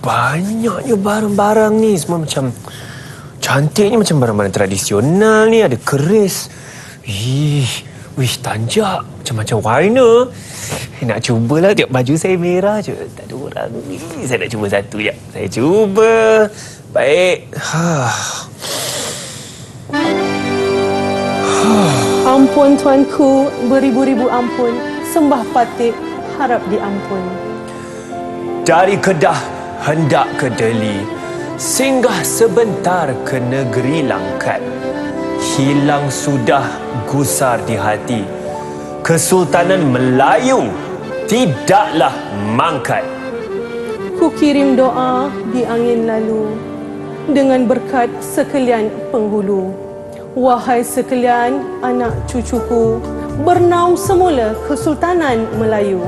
banyaknya barang-barang ni. Semua macam cantiknya, macam barang-barang tradisional ni. Ada keris. Wih, tanjak. Macam-macam warna. Nak cubalah, tengok baju saya merah je. Tak ada orang ni. Saya nak cuba satu je. Saya cuba. Baik. Ampun tuanku, beribu-ribu ampun. Sembah patih, harap diampun. Dari Kedah hendak ke Delhi, singgah sebentar ke negeri Langkat. Hilang sudah gusar di hati, Kesultanan Melayu tidaklah mangkat. Ku kirim doa di angin lalu, dengan berkat sekalian penghulu. Wahai sekalian anak cucuku, bernaung semula Kesultanan Melayu.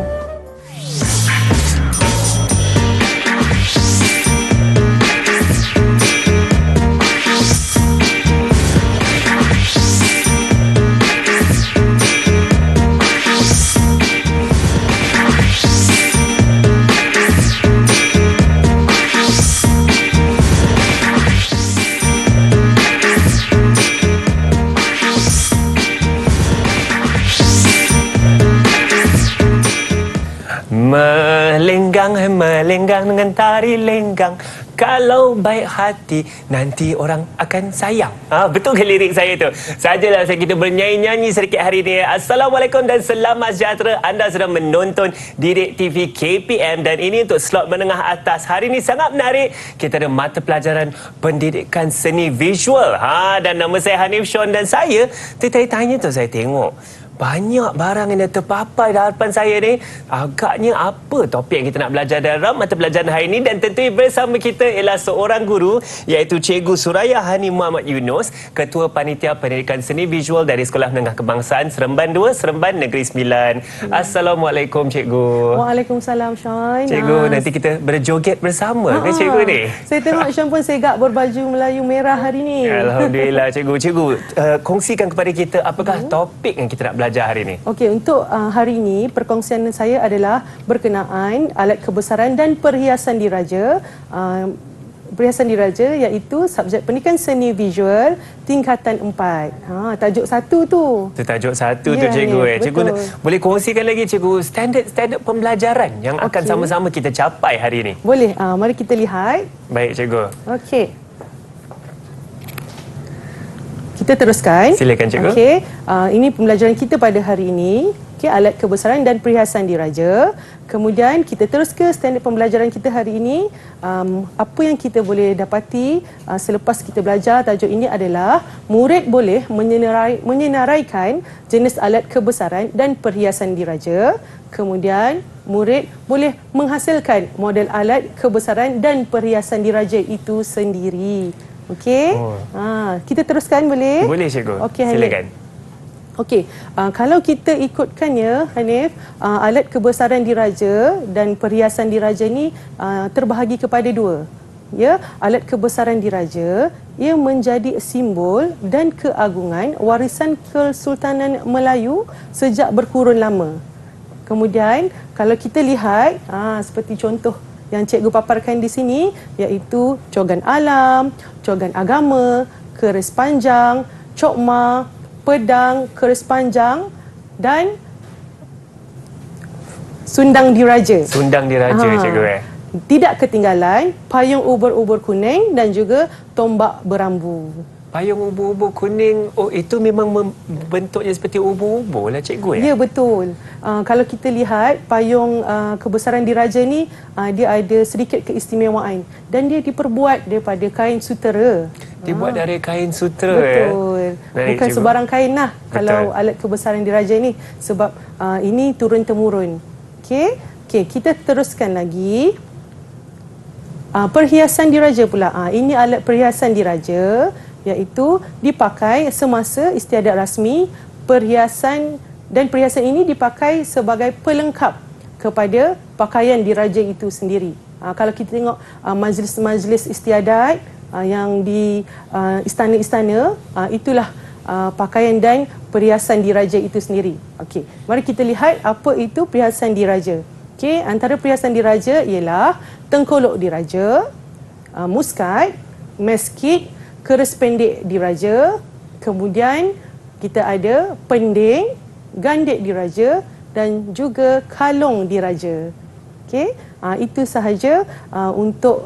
Melenggang dengan tari lenggang. Kalau baik hati, nanti orang akan sayang. Betul ke lirik saya tu? Sajalah kita bernyanyi-nyanyi sedikit hari ini. Assalamualaikum dan selamat sejahtera. Anda sedang menonton Didik TV KPM dan ini untuk slot menengah atas. Hari ini sangat menarik. Kita ada mata pelajaran pendidikan seni visual. Dan nama saya Hanif Sean dan saya tertanya-tanya tu saya tengok banyak barang yang dah terpapai di hadapan saya ni. Agaknya apa topik yang kita nak belajar dalam mata pelajaran hari ini? Dan tentu bersama kita ialah seorang guru, iaitu Cikgu Suraya Hani Muhammad Yunus, Ketua Panitia Pendidikan Seni Visual dari Sekolah Menengah Kebangsaan Seremban 2, Seremban Negeri Sembilan. Assalamualaikum Cikgu. Waalaikumsalam Sean. Cikgu, nanti kita berjoget bersama ke Cikgu ni? Saya tengok Sean pun segak berbaju Melayu merah hari ni. Alhamdulillah Cikgu. Cikgu, kongsikan kepada kita apakah topik yang kita nak belajar hari ini? Okey, untuk hari ini perkongsian saya adalah berkenaan alat kebesaran dan perhiasan diraja. Perhiasan diraja iaitu subjek pendidikan seni visual tingkatan 4. Tajuk 1 tu. Itu tajuk 1 tu Cikgu. Cikgu boleh kongsikan lagi Cikgu standard pembelajaran yang akan sama-sama kita capai hari ini? Boleh. Mari kita lihat. Baik Cikgu. Okey. Kita teruskan. Silakan Cikgu. Okey, ini pembelajaran kita pada hari ini. Okey, alat kebesaran dan perhiasan diraja. Kemudian kita terus ke standard pembelajaran kita hari ini. Apa yang kita boleh dapati selepas kita belajar tajuk ini adalah murid boleh menyenaraikan jenis alat kebesaran dan perhiasan diraja. Kemudian murid boleh menghasilkan model alat kebesaran dan perhiasan diraja itu sendiri. Okey. Kita teruskan boleh? Boleh Cikgu. Okey, silakan. Okey, kalau kita ikutkannya Hanif, alat kebesaran diraja dan perhiasan diraja ni terbahagi kepada dua. Ya, alat kebesaran diraja ia menjadi simbol dan keagungan warisan Kesultanan Melayu sejak berkurun lama. Kemudian kalau kita lihat seperti contoh yang cikgu paparkan di sini, iaitu cogan alam, cogan agama, keris panjang, cokma, pedang, keris panjang dan sundang diraja. Sundang diraja Cikgu. Tidak ketinggalan payung ubur-ubur kuning dan juga tombak berambu. Payung ubur-ubur kuning, itu memang bentuknya seperti ubur-ubur lah Cikgu Ya, betul. Kalau kita lihat payung kebesaran diraja ni, dia ada sedikit keistimewaan dan dia diperbuat daripada kain sutera. Dibuat dari kain sutera. Betul. Bukan sebarang kain lah kalau alat kebesaran diraja ni, sebab ini turun-temurun. Okey, kita teruskan lagi. Perhiasan diraja pula. Ini alat perhiasan diraja, iaitu dipakai semasa istiadat rasmi. Perhiasan ini dipakai sebagai pelengkap kepada pakaian diraja itu sendiri. Kalau kita tengok majlis-majlis istiadat yang di istana-istana, itulah pakaian dan perhiasan diraja itu sendiri. Okey, mari kita lihat apa itu perhiasan diraja. Okey, antara perhiasan diraja ialah tengkolok diraja, muskat, meskit, keris pendek diraja, kemudian kita ada pending, gandik diraja dan juga kalung diraja. Okey, itu sahaja untuk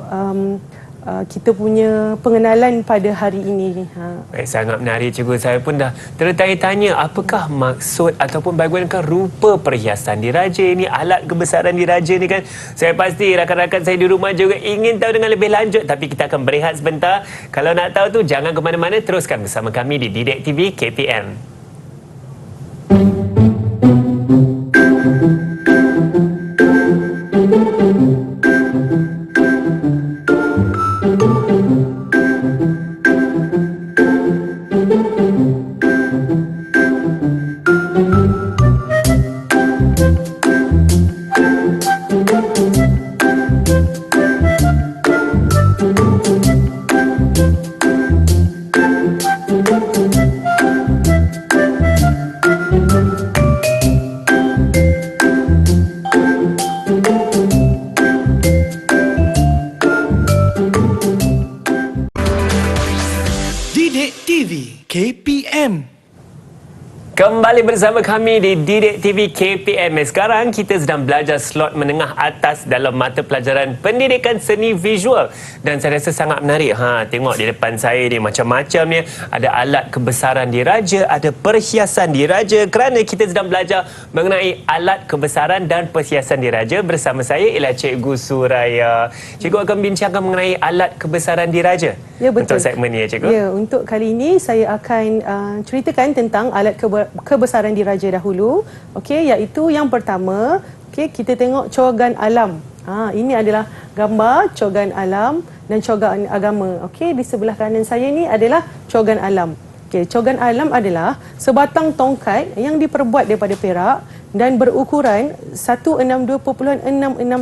kita punya pengenalan pada hari ini. Baik, sangat menarik cikgu. Saya pun dah tertanya-tanya apakah maksud ataupun bagaimanakah rupa perhiasan diraja ini, alat kebesaran diraja ni kan. Saya pasti rakan-rakan saya di rumah juga ingin tahu dengan lebih lanjut, tapi kita akan berehat sebentar. Kalau nak tahu tu jangan ke mana-mana, teruskan bersama kami di Didik TV KPM. Didik TV KPM. Kembali bersama kami di Didik TV KPM. Sekarang kita sedang belajar slot menengah atas dalam mata pelajaran pendidikan seni visual. Dan saya rasa sangat menarik. Tengok di depan saya ni macam-macam ni. Ada alat kebesaran diraja, ada perhiasan diraja. Kerana kita sedang belajar mengenai alat kebesaran dan perhiasan diraja. Bersama saya ialah Cikgu Suraya. Cikgu akan bincangkan mengenai alat kebesaran diraja. Ya, betul. Untuk segmen ni ya Cikgu. Ya, untuk kali ini saya akan ceritakan tentang alat kebesaran diraja dahulu. Okey, iaitu yang pertama, okey, kita tengok cogan alam. Ini adalah gambar cogan alam dan cogan agama. Okey, di sebelah kanan saya ni adalah cogan alam. Okey, cogan alam adalah sebatang tongkat yang diperbuat daripada perak dan berukuran 162.66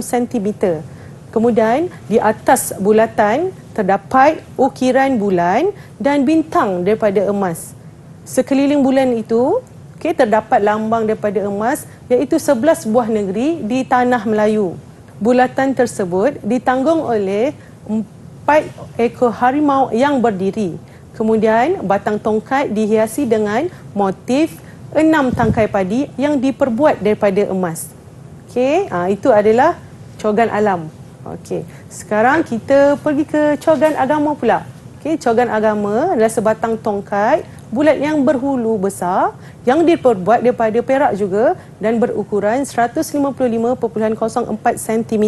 cm. Kemudian di atas bulatan terdapat ukiran bulan dan bintang daripada emas. Sekeliling bulan itu terdapat lambang daripada emas, iaitu 11 buah negeri di tanah Melayu. Bulatan tersebut ditanggung oleh 4 ekor harimau yang berdiri. Kemudian batang tongkat dihiasi dengan motif 6 tangkai padi yang diperbuat daripada emas. Okey, itu adalah cogan alam. Okey, sekarang kita pergi ke cogan agama pula. Okey, cogan agama adalah sebatang tongkat bulat yang berhulu besar yang diperbuat daripada perak juga dan berukuran 155.04 cm.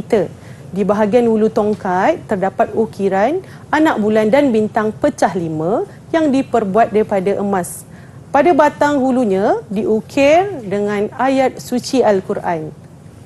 Di bahagian hulu tongkat terdapat ukiran anak bulan dan bintang pecah 5 yang diperbuat daripada emas. Pada batang hulunya diukir dengan ayat suci Al-Quran.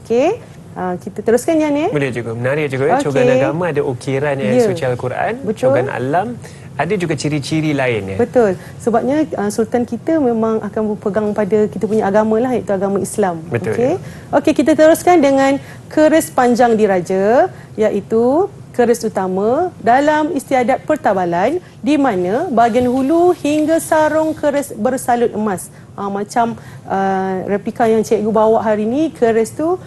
Okey, kita teruskan ya ni. Boleh juga. Menarik juga. Okey. Cogan agama ada ukiran ayat suci Al-Quran. Betul. Cogan alam ada juga ciri-ciri lain ya. Betul. Sebabnya Sultan kita memang akan berpegang pada kita punya agama lah, iaitu agama Islam. Betul. Okey. Okey, kita teruskan dengan keris panjang diraja, iaitu keris utama dalam istiadat pertabalan di mana bahagian hulu hingga sarung keris bersalut emas. Macam replika yang cikgu bawa hari ni, keris tu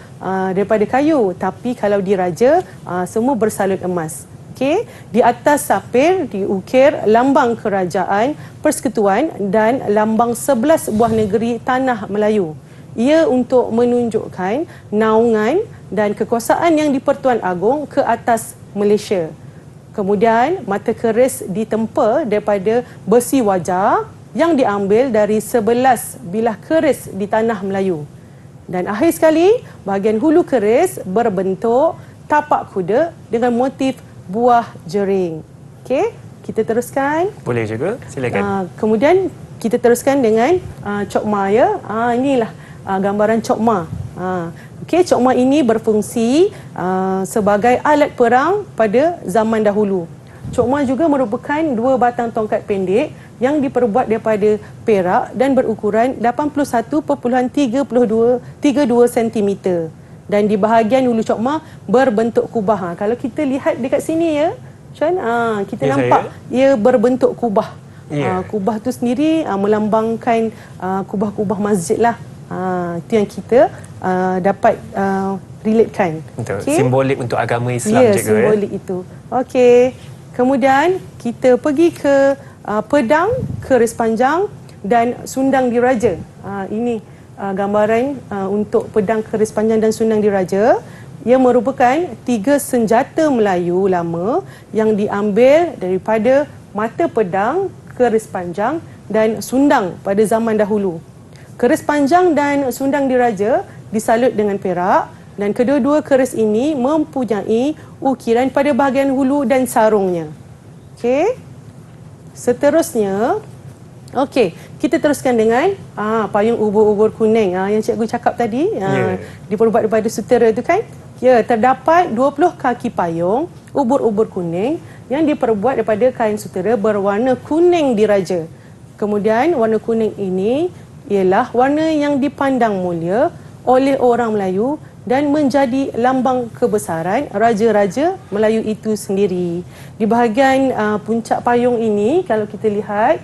daripada kayu, tapi kalau diraja semua bersalut emas. Okey, di atas sapir diukir lambang kerajaan, persekutuan dan lambang 11 buah negeri tanah Melayu. Ia untuk menunjukkan naungan dan kekuasaan yang di-Pertuan Agong ke atas Malaysia. Kemudian mata keris ditempa daripada besi wajar yang diambil dari 11 bilah keris di tanah Melayu. Dan akhir sekali, bahagian hulu keris berbentuk tapak kuda dengan motif buah jering. Okey, kita teruskan. Boleh juga, silakan. Kemudian kita teruskan dengan cokma ya. Inilah gambaran cokma. Okey, cokma ini berfungsi sebagai alat perang pada zaman dahulu. Cokma juga merupakan 2 batang tongkat pendek yang diperbuat daripada perak dan berukuran 81.32 cm. Dan di bahagian hulu cokma berbentuk kubah. Kalau kita lihat dekat sini ya, Sean, kita nampak ia berbentuk kubah. Kubah tu sendiri melambangkan kubah-kubah masjid lah. Itu yang kita dapat relatekan. Betul. Simbolik untuk agama Islam, ya, cikgu. Simbolik itu. Okey. Kemudian kita pergi ke pedang, keris panjang dan sundang diraja. Ini gambaran untuk pedang, keris panjang dan sundang diraja. Ia merupakan 3 senjata Melayu lama yang diambil daripada mata pedang, keris panjang dan sundang pada zaman dahulu. Keris panjang dan sundang diraja disalut dengan perak dan kedua-dua keris ini mempunyai ukiran pada bahagian hulu dan sarungnya. Okey. Seterusnya, okey, kita teruskan dengan payung ubur-ubur kuning yang cikgu cakap tadi, diperbuat daripada sutera itu kan? Ya, terdapat 20 kaki payung ubur-ubur kuning yang diperbuat daripada kain sutera berwarna kuning diraja. Kemudian warna kuning ini ialah warna yang dipandang mulia oleh orang Melayu dan menjadi lambang kebesaran raja-raja Melayu itu sendiri. Di bahagian puncak payung ini, kalau kita lihat,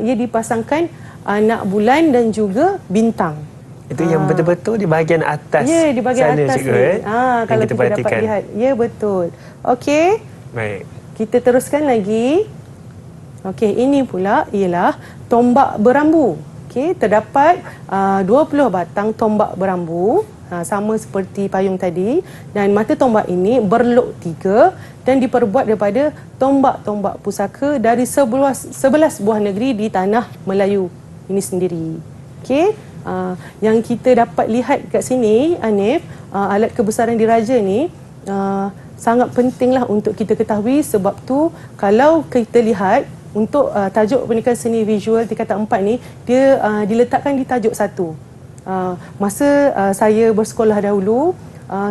ia dipasangkan anak bulan dan juga bintang. Itu yang betul-betul di bahagian atas. Ya, di bahagian sana, atas cikgu, ni. Kalau kita kita dapat lihat. Ya, betul. Okey. Baik. Kita teruskan lagi. Okey, ini pula ialah tombak berambu. Okey, terdapat 20 batang tombak berambu. Sama seperti payung tadi. Dan mata tombak ini berlok 3 dan diperbuat daripada tombak-tombak pusaka dari 11 buah negeri di tanah Melayu ini sendiri. Okey. Yang kita dapat lihat kat sini, Hanif, alat kebesaran diraja ni sangat pentinglah untuk kita ketahui, sebab tu kalau kita lihat untuk tajuk pendidikan seni visual tingkatan 4 ni, dia diletakkan di tajuk 1. Masa saya bersekolah dahulu,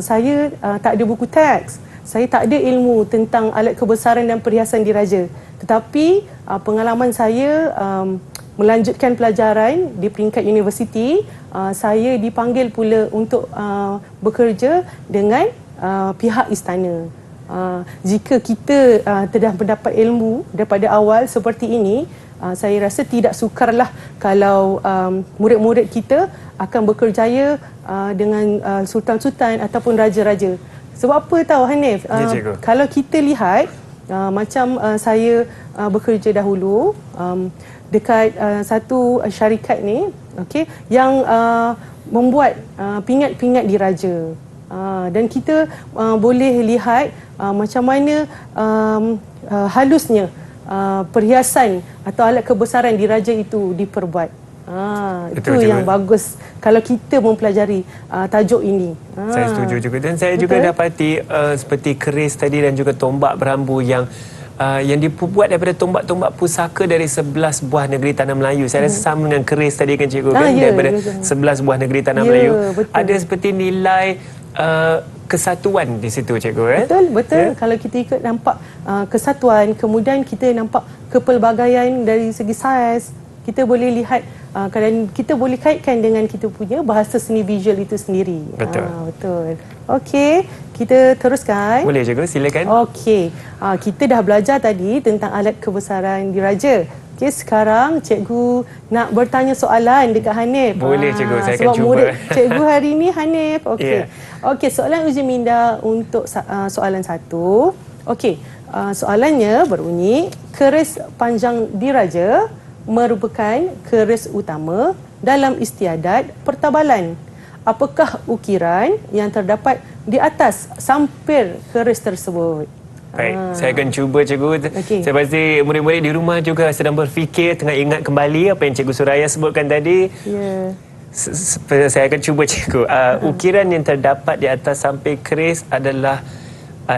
saya tak ada buku teks. Saya tak ada ilmu tentang alat kebesaran dan perhiasan diraja. Tetapi pengalaman saya melanjutkan pelajaran di peringkat universiti, saya dipanggil pula untuk bekerja dengan pihak istana. Jika kita telah mendapat ilmu daripada awal seperti ini, saya rasa tidak sukarlah kalau murid-murid kita akan bekerjaya dengan sultan-sultan ataupun raja-raja. Sebab apa tahu, Hanif? Kalau kita lihat, macam saya bekerja dahulu dekat satu syarikat ni, okey, yang membuat pingat-pingat diraja. Dan kita boleh lihat macam mana halusnya perhiasan atau alat kebesaran diraja itu diperbuat. Itu yang bagus kalau kita mempelajari tajuk ini. Saya setuju juga. Dan saya juga dapati seperti keris tadi dan juga tombak berambu yang dibuat daripada tombak-tombak pusaka dari 11 buah negeri tanah Melayu. Saya rasa sama dengan keris tadi kan, cikgu, kan? Daripada 11 buah negeri tanah Melayu. Betul. Ada seperti nilai kesatuan di situ, cikgu. Betul. Kalau kita ikut nampak kesatuan, kemudian kita nampak kepelbagaian dari segi saiz, kita boleh lihat kadang kita boleh kaitkan dengan kita punya bahasa seni visual itu sendiri. Betul. Okey, kita teruskan. Boleh cikgu, silakan. Okey, kita dah belajar tadi tentang alat kebesaran diraja. Okey, sekarang cikgu nak bertanya soalan dekat Hanif. Boleh cikgu, saya akan sebab cuba. Murid cikgu hari ini Hanif. Okey. Okey, soalan uji minda untuk soalan 1. Okey, soalannya berbunyi, keris panjang diraja merupakan keris utama dalam istiadat pertabalan. Apakah ukiran yang terdapat di atas sampir keris tersebut? Baik, saya akan cuba, cikgu. Saya pasti murid-murid di rumah juga sedang berfikir, tengah ingat kembali apa yang Cikgu Suraya sebutkan tadi. Saya akan cuba, cikgu. Ukiran yang terdapat di atas sampir keris adalah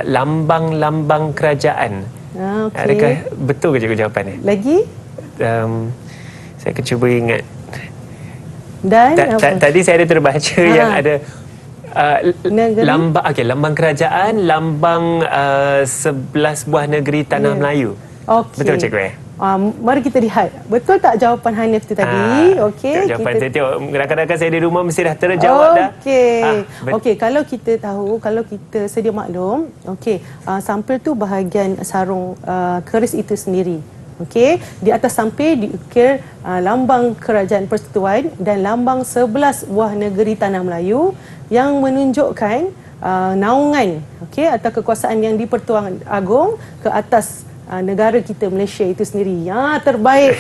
lambang-lambang kerajaan. Adakah betul ke, cikgu, jawapannya? Lagi? Saya akan cuba ingat. Dan tadi saya ada terbaca yang ada lambang kerajaan, lambang 11 buah negeri tanah Melayu. Betul, cikgu? Mari kita lihat. Betul tak jawapan Hanif tu tadi? Okey. Jawapan saya tengok rakan-rakan saya di rumah mesti dah terjawab dah. Okey, kalau kita tahu, kalau kita sedia maklum, okey, sampir tu bahagian sarung keris itu sendiri. Okey, di atas samping diukir lambang Kerajaan Persekutuan dan lambang 11 buah negeri Tanah Melayu yang menunjukkan naungan atau kekuasaan yang di-Pertuan Agong ke atas negara kita Malaysia itu sendiri. Ya, terbaik.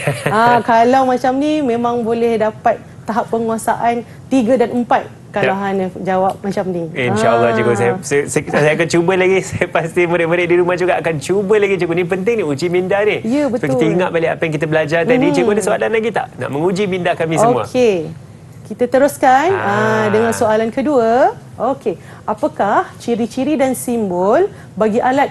Kalau macam ni memang boleh dapat tahap penguasaan 3 dan 4 kalau Hanif jawab macam ni. InsyaAllah cikgu, saya akan cuba lagi. Saya pasti murid-murid di rumah juga akan cuba lagi cikgu. Ni penting ni, uji minda ni. Ya, betul. Supaya kita ingat balik apa yang kita belajar tadi. Cikgu ada soalan lagi tak? Nak menguji minda kami semua. Okey. Kita teruskan dengan soalan kedua. Okey. Apakah ciri-ciri dan simbol bagi alat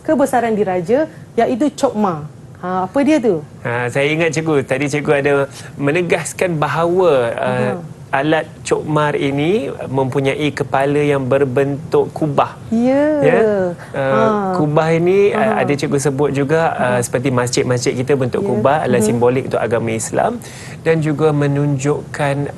kebesaran diraja iaitu cokma? Apa dia tu? Saya ingat cikgu, tadi cikgu ada menegaskan bahawa alat cokmar ini mempunyai kepala yang berbentuk kubah. Ya. Kubah ini ada cikgu sebut juga seperti masjid-masjid kita bentuk kubah adalah simbolik untuk agama Islam dan juga menunjukkan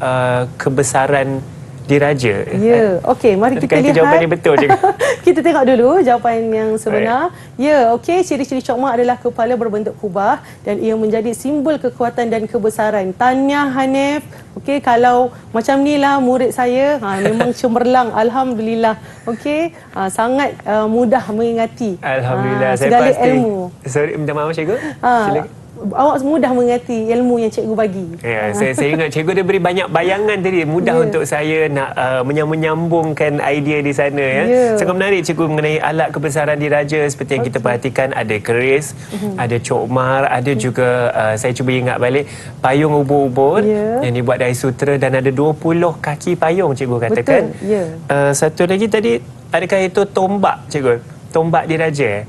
kebesaran diraja. Ya. Okey, mari kita lihat. Jawapan yang betul cikgu. Kita tengok dulu jawapan yang sebenar. Ya, okey, ciri-ciri cokma adalah kepala berbentuk kubah dan ia menjadi simbol kekuatan dan kebesaran. Tahniah Hanif. Okey, kalau macam ni lah murid saya, memang cemerlang. Alhamdulillah. Okey, sangat mudah mengingati. Alhamdulillah, saya segala pasti. ilmu. Sorry, minta maaf cikgu. Silakan. Awak mudah mengerti ilmu yang cikgu bagi. Ya, saya ingat cikgu dia beri banyak bayangan tadi. Mudah untuk saya nak menyambungkan idea di sana. Sangat menarik cikgu mengenai alat kebesaran diraja seperti yang kita perhatikan. Ada keris, ada cokmar, ada juga saya cuba ingat balik payung ubur-ubur yang dibuat dari sutera dan ada 20 kaki payung cikgu katakan. Betul. Satu lagi tadi, adakah itu tombak cikgu? Tombak diraja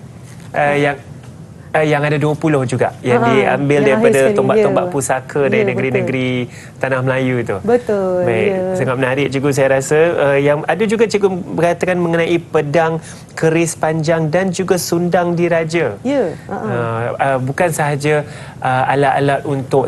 yang ada 20 juga yang diambil daripada tombak-tombak pusaka dari negeri-negeri Tanah Melayu tu. Betul. Baik, sangat menarik cikgu saya rasa. Yang ada juga cikgu berkatakan mengenai pedang, keris panjang dan juga sundang diraja. Bukan sahaja alat-alat untuk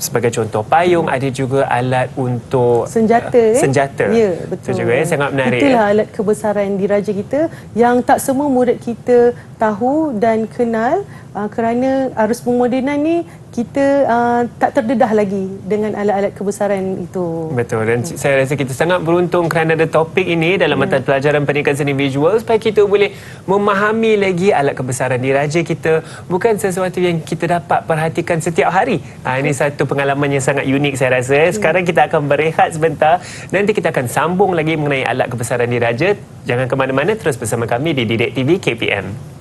sebagai contoh payung, ada juga alat untuk senjata. Ya, betul. Itu juga sangat menarik. Itulah alat kebesaran diraja kita yang tak semua murid kita tahu dan kenal kerana arus pemodenan ni kita tak terdedah lagi dengan alat-alat kebesaran itu. Betul, dan saya rasa kita sangat beruntung kerana ada topik ini dalam mata pelajaran pendidikan seni visual supaya kita boleh memahami lagi alat kebesaran diraja kita, bukan sesuatu yang kita dapat perhatikan setiap hari. Ini satu pengalaman yang sangat unik saya rasa. Sekarang kita akan berehat sebentar, nanti kita akan sambung lagi mengenai alat kebesaran diraja. Jangan ke mana-mana, terus bersama kami di Didik TV KPM.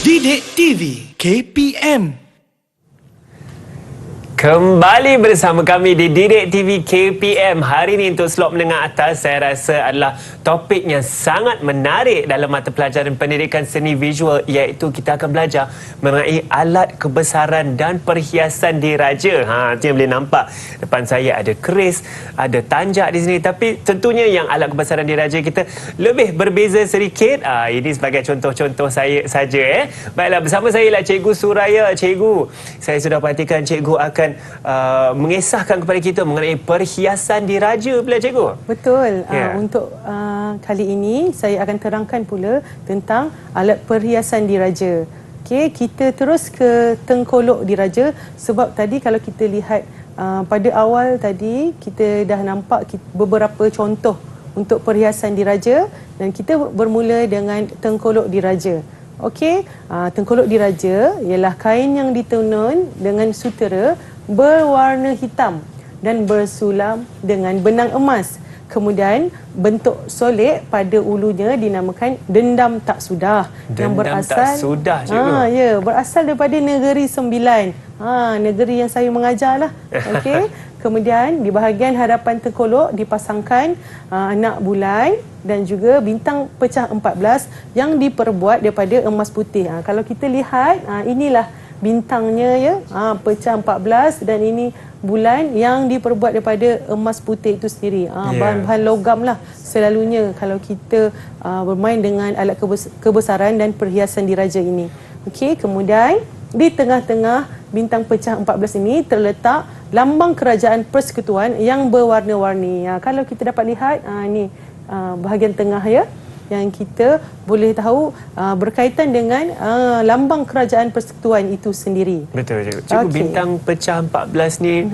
Didik TV KPM. Kembali bersama kami di Didik TV KPM. Hari ini untuk slot menengah atas saya rasa adalah topik yang sangat menarik dalam mata pelajaran pendidikan seni visual, iaitu kita akan belajar mengenai alat kebesaran dan perhiasan diraja. Itu yang boleh nampak depan saya ada keris, ada tanjak di sini, tapi tentunya yang alat kebesaran diraja kita lebih berbeza sedikit. Ini sebagai contoh-contoh saya saja. Baiklah, bersama saya ialah Cikgu Suraya. Cikgu, saya sudah perhatikan cikgu akan mengisahkan kepada kita mengenai perhiasan diraja pula cikgu. Betul. Untuk kali ini saya akan terangkan pula tentang alat perhiasan diraja. Okey, kita terus ke tengkolok diraja sebab tadi kalau kita lihat pada awal tadi kita dah nampak beberapa contoh untuk perhiasan diraja dan kita bermula dengan tengkolok diraja. Okey, tengkolok diraja ialah kain yang ditenun dengan sutera berwarna hitam dan bersulam dengan benang emas. Kemudian bentuk solek pada ulunya dinamakan dendam tak sudah. Dendam yang berasal tak sudah, cikgu. berasal daripada negeri Sembilan. Negeri yang saya mengajarlah. Okey. Kemudian di bahagian hadapan tengkolok dipasangkan anak bulan dan juga bintang pecah 14 yang diperbuat daripada emas putih. Kalau kita lihat, inilah bintangnya ya, pecah 14 dan ini bulan yang diperbuat daripada emas putih itu sendiri. Bahan-bahan logam lah selalunya kalau kita bermain dengan alat kebesaran dan perhiasan diraja ini. Okey, kemudian di tengah-tengah bintang pecah 14 ini terletak lambang kerajaan persekutuan yang berwarna-warni. Kalau kita dapat lihat, ini bahagian tengah ya, yang kita boleh tahu berkaitan dengan lambang kerajaan persekutuan itu sendiri. Betul, Cikgu. Cikgu, bintang pecah 14 ni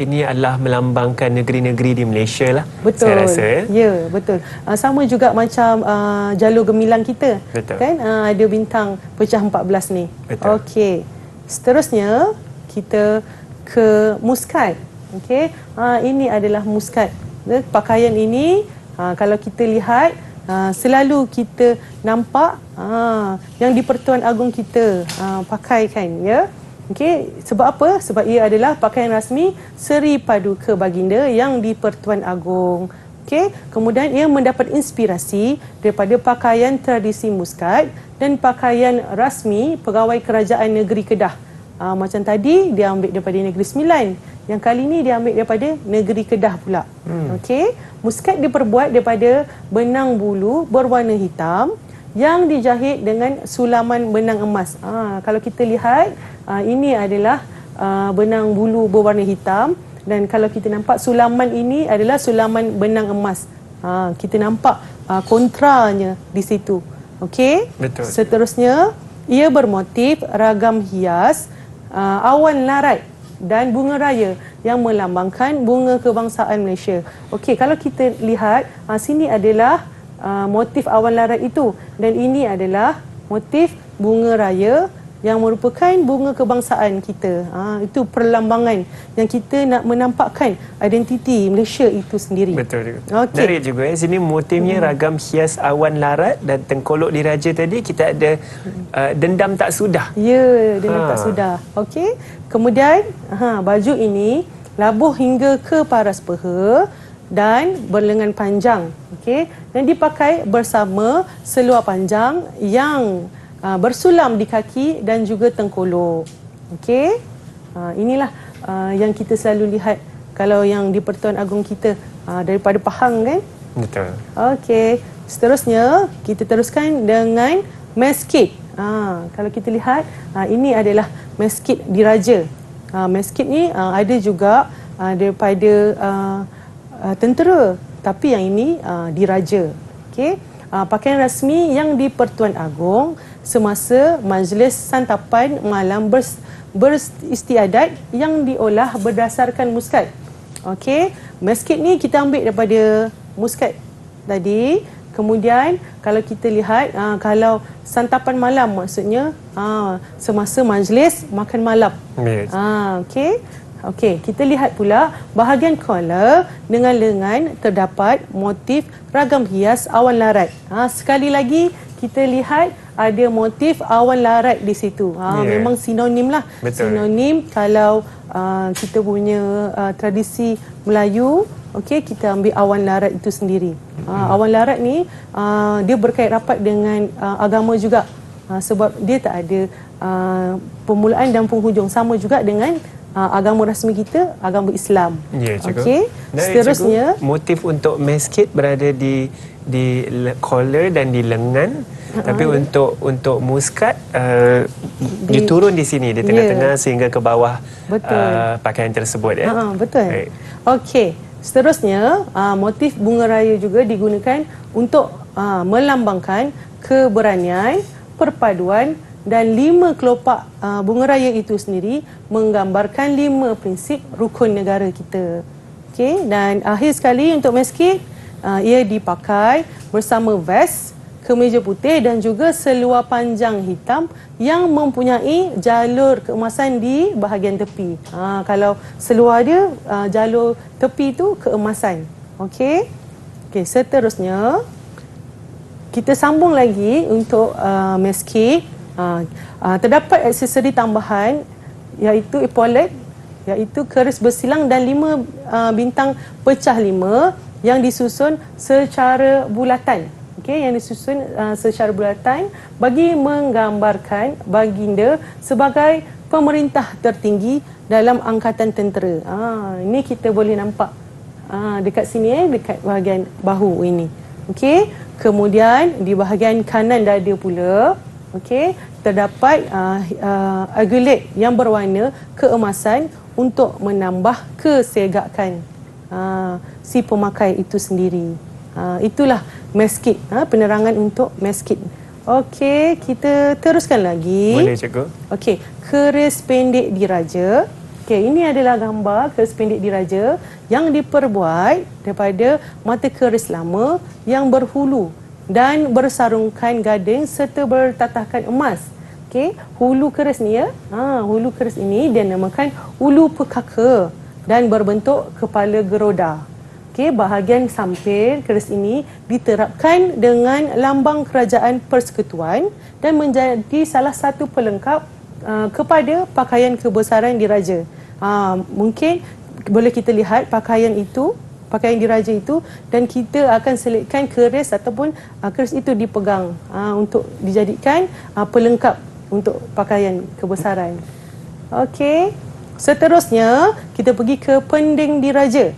ini adalah melambangkan negeri-negeri di Malaysia lah. Betul. Saya rasa. Ya, betul. Sama juga macam jalur gemilang kita. Betul. Kan ada bintang pecah 14 ni. Betul. Okey. Seterusnya kita ke muskat. Okey. Ini adalah muskat. Pakaian ini kalau kita lihat selalu kita nampak yang di-Pertuan Agong kita pakaikan ya. Okey, sebab apa? Sebab ia adalah pakaian rasmi Seri Paduka Baginda yang di-Pertuan Agong. Okey, kemudian ia mendapat inspirasi daripada pakaian tradisi muskat dan pakaian rasmi pegawai kerajaan negeri Kedah. Macam tadi dia ambil daripada Negeri Sembilan. Yang kali ini dia ambil daripada Negeri Kedah pula. Okey, muskat diperbuat daripada benang bulu berwarna hitam yang dijahit dengan sulaman benang emas. Kalau kita lihat, ini adalah benang bulu berwarna hitam dan kalau kita nampak sulaman ini adalah sulaman benang emas. Kita nampak kontranya di situ. Okey. Betul. Seterusnya, ia bermotif ragam hias, awan larat dan bunga raya yang melambangkan bunga kebangsaan Malaysia. Okey, kalau kita lihat, sini adalah motif awan larat itu dan ini adalah motif bunga raya yang merupakan bunga kebangsaan kita. Itu perlambangan yang kita nak menampakkan identiti Malaysia itu sendiri. Betul juga. Okey. Menarik juga. Sini motifnya ragam hias awan larat dan tengkolok diraja tadi kita ada dendam tak sudah. Ya, dengan tak sudah. Okey. Kemudian, baju ini labuh hingga ke paras peha dan berlengan panjang. Okey. Dan dipakai bersama seluar panjang yang bersulam di kaki dan juga tengkolok. Okey. Inilah yang kita selalu lihat kalau yang di Pertuan Agong kita daripada Pahang kan? Betul. Okey. Seterusnya kita teruskan dengan meskit. Kalau kita lihat, ini adalah meskit diraja. Meskit ni ada juga daripada tentera, tapi yang ini diraja. Okey. Pakaian rasmi yang di Pertuan Agong semasa majlis santapan malam beristiadat yang diolah berdasarkan muskat. Okey, meskit ni kita ambil daripada muskat tadi. Kemudian kalau kita lihat, kalau santapan malam maksudnya semasa majlis makan malam. Yes. Okey. Okey, kita lihat pula bahagian collar dengan lengan terdapat motif ragam hias awan larat. Sekali lagi kita lihat ada motif awan larat di situ. Memang sinonim lah. Betul. Sinonim kalau kita punya tradisi Melayu, okey, kita ambil awan larat itu sendiri. Awan larat ni dia berkait rapat dengan agama juga. Sebab dia tak ada permulaan dan penghujung, sama juga dengan agama rasmi kita, agama Islam. Ya, cikgu. Okey. Seterusnya, cikgu, motif untuk meskit berada di collar dan di lengan. Tapi untuk muskat diturun di sini di tengah-tengah sehingga ke bawah pakaian tersebut ya. Betul. Baik. Okey. Seterusnya, motif bunga raya juga digunakan untuk melambangkan keberanian, perpaduan dan 5 kelopak bunga raya itu sendiri menggambarkan 5 prinsip rukun negara kita. Okey, dan akhir sekali untuk meskit, ia dipakai bersama vest, kemeja putih dan juga seluar panjang hitam yang mempunyai jalur keemasan di bahagian tepi. Kalau seluar dia jalur tepi itu keemasan. Okey. Okey, seterusnya kita sambung lagi untuk meskit. Terdapat aksesori tambahan iaitu epaulet iaitu keris bersilang dan 5 bintang pecah 5 yang disusun secara bulatan. Okey, yang disusun secara bulatan bagi menggambarkan baginda sebagai pemerintah tertinggi dalam angkatan tentera. Ini kita boleh nampak dekat sini, dekat bahagian bahu ini. Okey, kemudian di bahagian kanan dada pula, okey, terdapat agulet yang berwarna keemasan untuk menambah kesegakan si pemakai itu sendiri. Itulah meskit, penerangan untuk meskit. Okey, kita teruskan lagi. Boleh, cikgu. Okey, keris pendek diraja. Okey, ini adalah gambar keris pendek diraja yang diperbuat daripada mata keris lama yang berhulu dan bersarungkan gading serta bertatahkan emas. Okey, hulu keris ni ya. Hulu keris ini dinamakan hulu pekaka dan berbentuk kepala geroda. Okey, bahagian samping keris ini diterapkan dengan lambang kerajaan persekutuan dan menjadi salah satu pelengkap kepada pakaian kebesaran diraja. Mungkin boleh kita lihat pakaian diraja itu, dan kita akan selitkan keris ataupun keris itu dipegang untuk dijadikan pelengkap untuk pakaian kebesaran. Okey, seterusnya kita pergi ke pending diraja.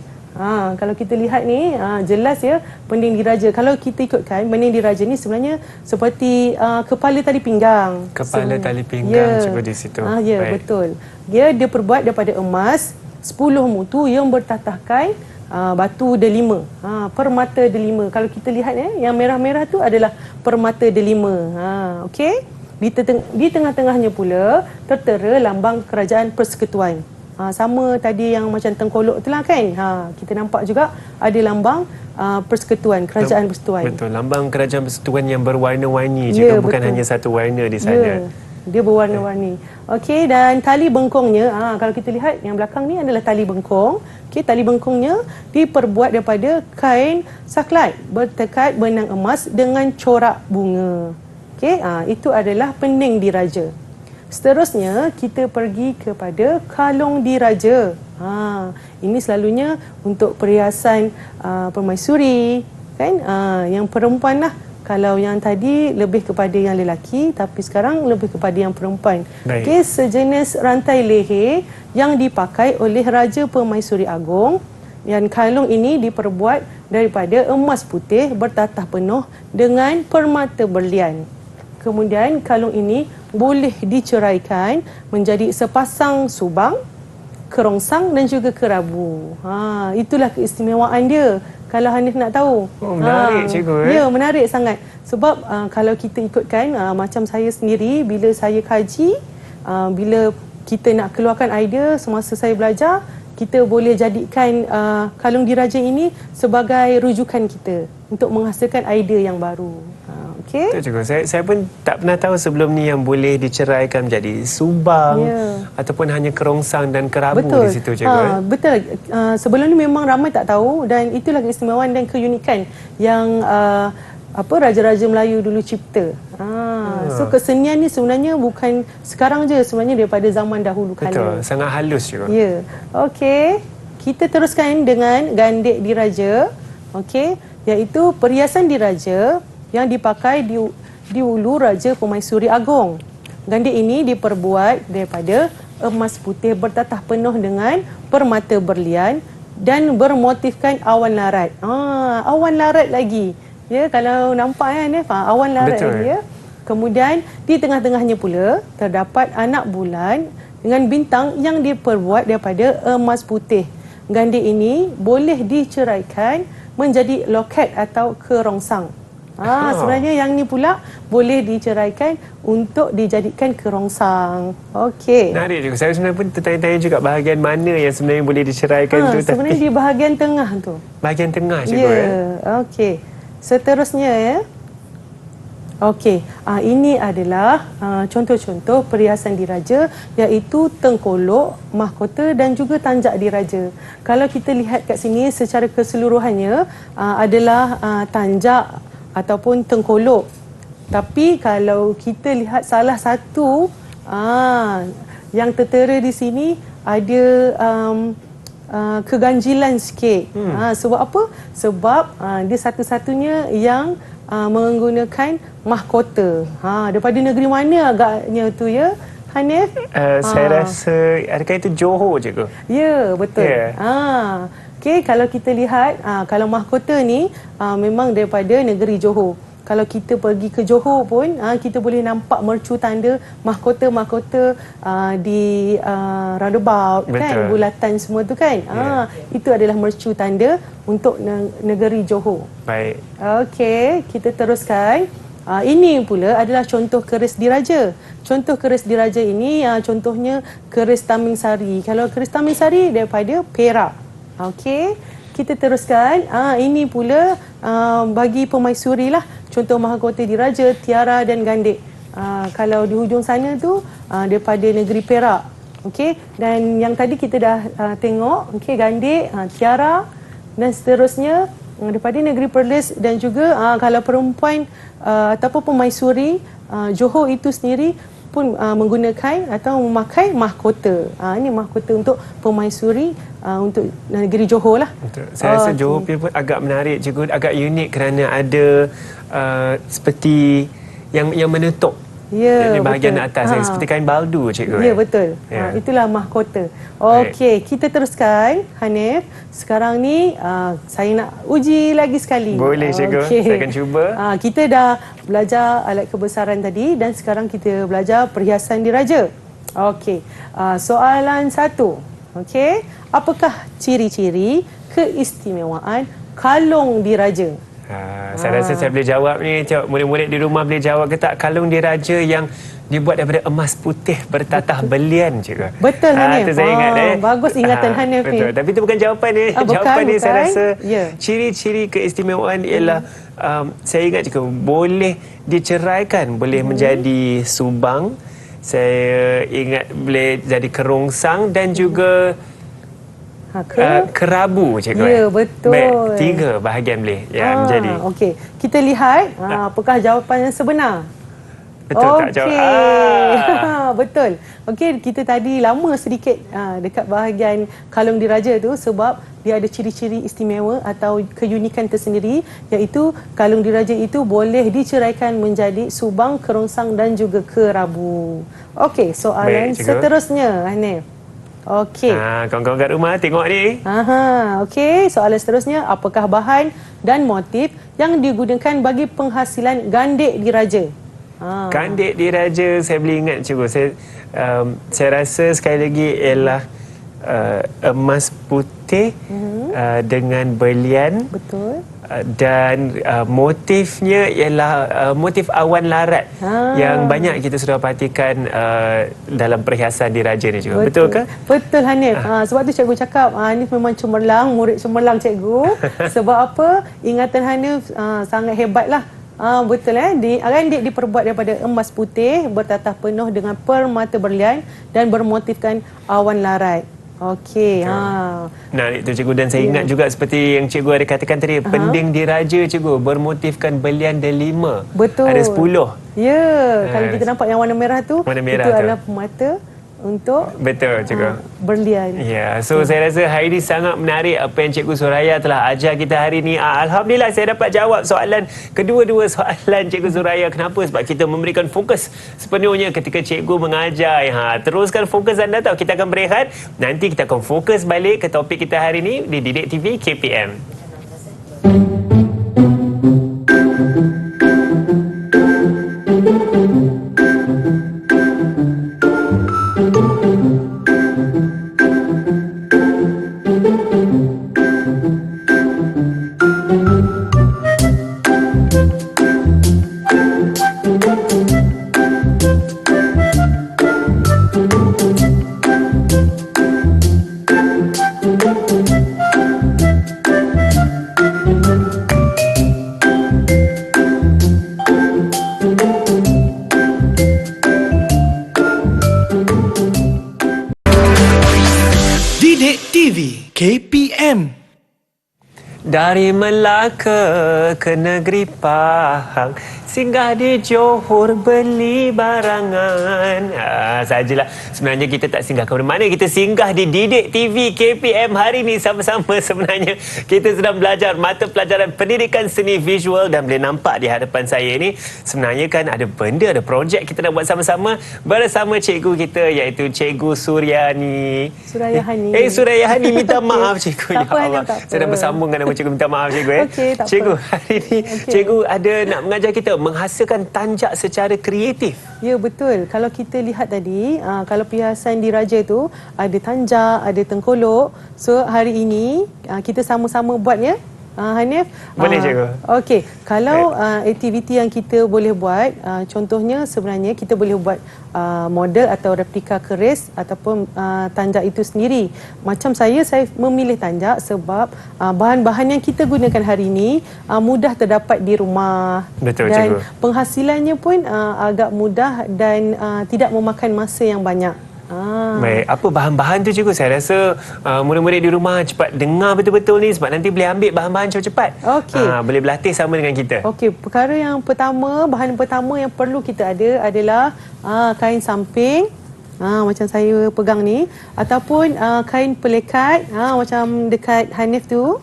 Kalau kita lihat ni, jelas ya, pending diraja. Kalau kita ikutkan, pending diraja ni sebenarnya seperti kepala tali pinggang. Kepala tali pinggang, cikgu, di situ. Ya, betul. Dia diperbuat daripada emas 10 mutu yang bertatahkan batu delima, permata delima. Kalau kita lihat yang merah-merah tu adalah permata delima. Okey. Di tengah-tengahnya pula tertera lambang kerajaan persekutuan. Sama tadi yang macam tengkolok tu lah kan. Kita nampak juga ada lambang persekutuan, kerajaan persekutuan. Betul, lambang kerajaan persekutuan yang berwarna-warni juga, bukan hanya satu warna di sana. Dia berwarna-warni. Okey, dan tali bengkongnya, kalau kita lihat yang belakang ni adalah tali bengkong. Okey, tali bengkongnya diperbuat daripada kain saklat bertekat benang emas dengan corak bunga. Okey, itu adalah pending diraja. Seterusnya kita pergi kepada kalung diraja. Ini selalunya untuk perhiasan permaisuri, kan? Yang perempuan lah. Kalau yang tadi lebih kepada yang lelaki, tapi sekarang lebih kepada yang perempuan. Okey, sejenis rantai leher yang dipakai oleh Raja Permaisuri Agong. Dan kalung ini diperbuat daripada emas putih bertatah penuh dengan permata berlian. Kemudian kalung ini boleh diceraikan menjadi sepasang subang, kerongsang dan juga kerabu. Itulah keistimewaan dia. Kalau Hanif nak tahu. Menarik, cikgu. Ya, menarik sangat. Sebab kalau kita ikutkan, macam saya sendiri, bila saya kaji, bila kita nak keluarkan idea semasa saya belajar, kita boleh jadikan kalung diraja ini sebagai rujukan kita untuk menghasilkan idea yang baru. Okey. Betul, cikgu. Saya pun tak pernah tahu sebelum ni yang boleh diceraikan menjadi subang ataupun hanya kerongsang dan kerabu di situ, cikgu. Betul. Sebelum ni memang ramai tak tahu, dan itulah keistimewaan dan keunikan yang Raja-Raja Melayu dulu cipta. So kesenian ni sebenarnya bukan sekarang je, sebenarnya daripada zaman dahulu kala. Betul, sangat halus juga. Ya. Okey. Kita teruskan dengan gandek diraja. Okey, iaitu perhiasan diraja yang dipakai di ulu Raja Permaisuri Agong. Gandek ini diperbuat daripada emas putih bertatah penuh dengan permata berlian dan bermotifkan awan larat. Awan larat lagi. Ya, kalau nampak kan, awan larat lagi ya. Kemudian di tengah-tengahnya pula terdapat anak bulan dengan bintang yang diperbuat daripada emas putih. Gandek ini boleh diceraikan menjadi loket atau kerongsang. Sebenarnya yang ni pula boleh diceraikan untuk dijadikan kerongsang. Okey. Menarik juga. Saya sebenarnya pun tertanya-tanya juga bahagian mana yang sebenarnya boleh diceraikan tu. Sebenarnya di bahagian tengah tu. Bahagian tengah, cikgu. Okey. Seterusnya ya. Okey, ini adalah contoh-contoh perhiasan diraja, iaitu tengkolok, mahkota dan juga tanjak diraja. Kalau kita lihat kat sini secara keseluruhannya adalah tanjak ataupun tengkolok. Tapi kalau kita lihat salah satu yang tertera di sini ada keganjilan sikit. Sebab apa? Sebab dia satu-satunya yang menggunakan mahkota. Daripada negeri mana agaknya tu ya, Hanif? Saya rasa, adakah itu Johor, cikgu? Ya, betul. Ya. Okey, kalau kita lihat, kalau mahkota ni memang daripada negeri Johor. Kalau kita pergi ke Johor pun, kita boleh nampak mercu tanda mahkota-mahkota di roundabout, kan? Bulatan semua tu kan. Itu adalah mercu tanda untuk negeri Johor. Baik. Okey, kita teruskan. Ini pula adalah contoh keris diraja. Contoh keris diraja ini, contohnya keris Taming Sari. Kalau keris Taming Sari daripada Perak. Okey, kita teruskan. Ini pula bagi permaisuri lah. Contoh mahkota diraja, tiara dan gandik. Kalau di hujung sana tu daripada negeri Perak. Okey, dan yang tadi kita dah tengok, okey, gandik, tiara dan seterusnya daripada negeri Perlis. Dan juga kalau perempuan ataupun permaisuri Johor itu sendiri pun menggunakan atau memakai mahkota. Ini mahkota untuk permaisuri untuk negeri Johor lah. Betul. Saya rasa Johor pun agak menarik, cikgu, agak unik kerana ada seperti yang menutup di bahagian atas, seperti kain baldu, cikgu. Ya, betul. Itulah mahkota. Okey, kita teruskan, Hanif. Sekarang ni saya nak uji lagi sekali. Boleh, cikgu. Saya akan cuba. Kita dah belajar alat kebesaran tadi dan sekarang kita belajar perhiasan diraja. Okey. Soalan 1. Okey. Apakah ciri-ciri keistimewaan kalung diraja? Saya rasa saya boleh jawab ni. Tengok murid-murid di rumah boleh jawab ke tak? Kalung diraja yang dibuat daripada emas putih bertatah belian, cikgu. Betul, Hanif. Itu saya ingat. Bagus ingatan Hanif ni. Betul. Tapi itu bukan jawapan ni. Jawapan ni saya rasa ciri-ciri keistimewaan ialah saya ingat, cikgu, boleh diceraikan, boleh menjadi subang. Saya ingat boleh jadi kerongsang dan juga kerabu, cikgu. Ya, betul. Baik, 3 bahagian boleh menjadi. Okey, kita lihat apakah jawapan yang sebenar. Betul tak jawab? Betul. Okey, kita tadi lama sedikit dekat bahagian kalung diraja tu sebab dia ada ciri-ciri istimewa atau keunikan tersendiri, iaitu kalung diraja itu boleh diceraikan menjadi subang, kerongsang dan juga kerabu. Okey, soalan seterusnya, Hanif. Okey. Kawan-kawan kat rumah tengok ni. Okey, soalan seterusnya, apakah bahan dan motif yang digunakan bagi penghasilan gandik diraja? Gandik diraja, saya boleh ingat, cikgu. Saya rasa sekali lagi ialah emas putih dengan berlian. Betul. Dan motifnya ialah motif awan larat yang banyak kita sudah perhatikan dalam perhiasan diraja ni, cikgu. Betul ke? Betul, Hanif. Sebab tu cikgu cakap Hanif memang cemerlang, murid cemerlang, cikgu. Sebab apa? Ingatan Hanif sangat hebat lah. Betul, gandik diperbuat daripada emas putih bertatah penuh dengan permata berlian dan bermotifkan awan larat. Okey. Nah, itu, cikgu. Dan saya ingat juga seperti yang cikgu ada katakan tadi, pending diraja, cikgu, bermotifkan berlian delima. Betul. Ada 10. Ya, kalau kita nampak yang warna merah tu, itu adalah permata untuk berlian. Ya, so saya rasa hari ini sangat menarik apa yang Cikgu Suraya telah ajar kita hari ini. Alhamdulillah saya dapat jawab soalan kedua-dua soalan Cikgu Suraya. Kenapa? Sebab kita memberikan fokus sepenuhnya ketika cikgu mengajar. Teruskan fokus anda tahu. Kita akan berehat. Nanti kita akan fokus balik ke topik kita hari ini di Didik TV KPM. Didik TV KPM. Dari Melaka ke negeri Pahang, singgah di Johor beli barangan. Sajalah. Sebenarnya kita tak singgah ke mana-mana. Kita singgah di Didik TV KPM hari ini sama-sama. Sebenarnya kita sedang belajar mata pelajaran pendidikan seni visual dan boleh nampak di hadapan saya ni. Sebenarnya kan ada benda, ada projek kita nak buat sama-sama bersama cikgu kita iaitu Cikgu Suryani. Surayahani. Suryani, minta maaf cikgu. Tak apa, Hanif, tak Saya dah apa. bersambung dengan nama cikgu, minta maaf cikgu. Okey, tak Cikgu, apa. hari ini cikgu ada nak mengajar kita menghasilkan tanjak secara kreatif. Ya, betul. Kalau kita lihat tadi, kalau perhiasan diraja tu ada tanjak, ada tengkolok. So hari ini kita sama-sama buat ya. Hanif. Boleh, cikgu. Okey, kalau aktiviti yang kita boleh buat, contohnya sebenarnya kita boleh buat model atau replika keris ataupun tanjak itu sendiri. Macam saya memilih tanjak sebab bahan-bahan yang kita gunakan hari ini mudah terdapat di rumah. Betul, dan cikgu. penghasilannya pun agak mudah dan tidak memakan masa yang banyak. Baik, apa bahan-bahan tu cikgu? Saya rasa murid-murid di rumah cepat dengar betul-betul ni sebab nanti boleh ambil bahan-bahan cepat-cepat. Okey. Boleh berlatih sama dengan kita. Okey, perkara yang pertama, bahan pertama yang perlu kita ada adalah kain samping. Macam saya pegang ni, ataupun kain pelekat macam dekat Hanif tu.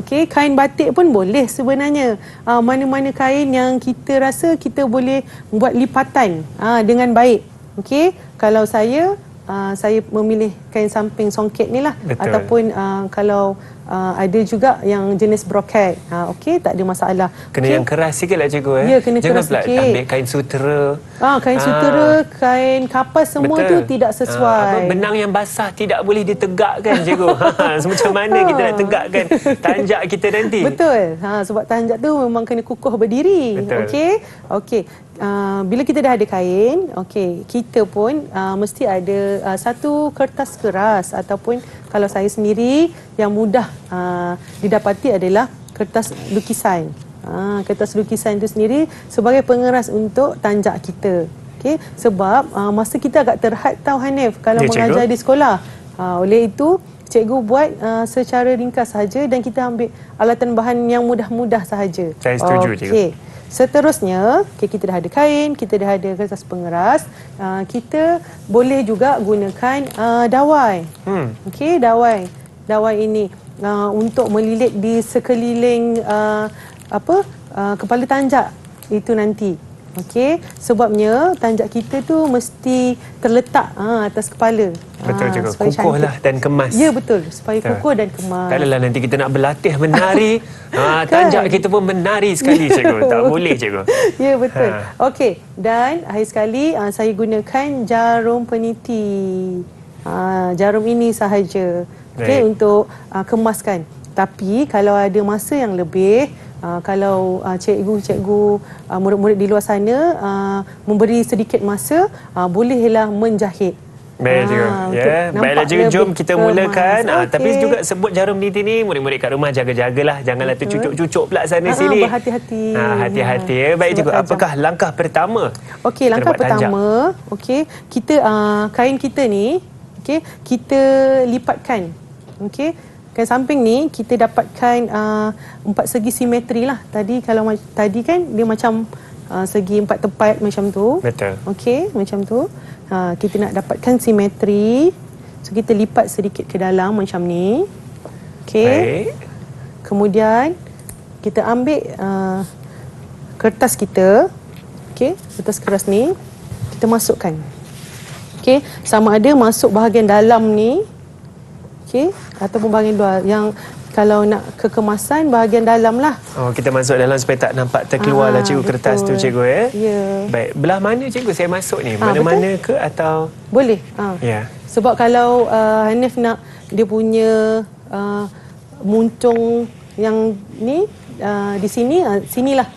Okey, kain batik pun boleh sebenarnya. Mana-mana kain yang kita rasa kita boleh buat lipatan dengan baik. Okey, kalau saya memilih kain samping songket ni lah. Betul. Ataupun kalau ada juga yang jenis brokat. Okey, tak ada masalah. Kena yang keras sikit lah cikgu. Ya, kena Jangan keras pula sikit. ambil kain sutera. Kain sutera, kain kapas semua Betul. tu tidak sesuai. Benang yang basah tidak boleh ditegakkan cikgu. Macam mana kita nak tegakkan tanjak kita nanti? Betul. Sebab tanjak tu memang kena kukuh berdiri. Betul. Okey. Bila kita dah ada kain, kita pun mesti ada satu kertas keras ataupun kalau saya sendiri yang mudah didapati adalah kertas lukisan. Kertas lukisan itu sendiri sebagai pengeras untuk tanjak kita. Okey, sebab masa kita agak terhad tau Hanif kalau Ya, mengajar cikgu. di sekolah. Oleh itu cikgu buat secara ringkas sahaja dan kita ambil alatan bahan yang mudah-mudah sahaja. Saya setuju, cikgu. Okey. Seterusnya, kita dah ada kain, kita dah ada kertas pengeras, kita boleh juga gunakan dawai. Okey, dawai. Dawai ini untuk melilit di sekeliling kepala tanjak itu nanti. Okey, sebabnya tanjak kita tu mesti terletak atas kepala. Betul cikgu. supaya Kukuh cantik. lah dan kemas. Ya, betul. Supaya Betul. kukuh dan kemas. Tak adalah nanti kita nak berlatih menari, tanjak kita pun menari sekali cikgu. Tak boleh cikgu. Ya, betul. Okey, dan akhir sekali saya gunakan jarum peniti. Jarum ini sahaja. Okey, Baik. untuk kemaskan. Tapi kalau ada masa yang lebih, kalau cikgu-cikgu murid-murid di luar sana memberi sedikit masa, bolehlah menjahit. Baik cikgu. Ya, untuk baiklah nampak cikgu, jom lebih kita kemas. mulakan. Tapi Okey. juga sebut jarum peniti ni, murid-murid kat rumah jaga-jagalah. Janganlah tercucuk-cucuk pula sana sini. Berhati-hati. Hati-hati ya. Baik Sebab cikgu, tajam. apakah langkah pertama? Okey, Kita langkah buat tanjak. pertama, kita kain kita ni, kita lipatkan. Okey, kain samping ni kita dapatkan 4 segi simetri lah. Tadi tadi kan dia macam segi 4 tepat macam tu. Betul. Okey, macam tu. Kita nak dapatkan simetri. So kita lipat sedikit ke dalam macam ni. Okey. Baik. Kemudian kita ambil kertas kita. Okey, kertas keras ni kita masukkan. Okey, sama ada masuk bahagian dalam ni. Okey, ataupun bahagian luar. Yang kalau nak kekemasan bahagian dalam lah. Oh, kita masuk dalam supaya tak nampak terkeluar lah cikgu kertas tu betul. cikgu ya. Ya. Baik, belah mana cikgu saya masuk ni? Mana-mana ke atau? Boleh. Ya. Sebab kalau Hanif nak dia punya muncung yang ni di sini, sinilah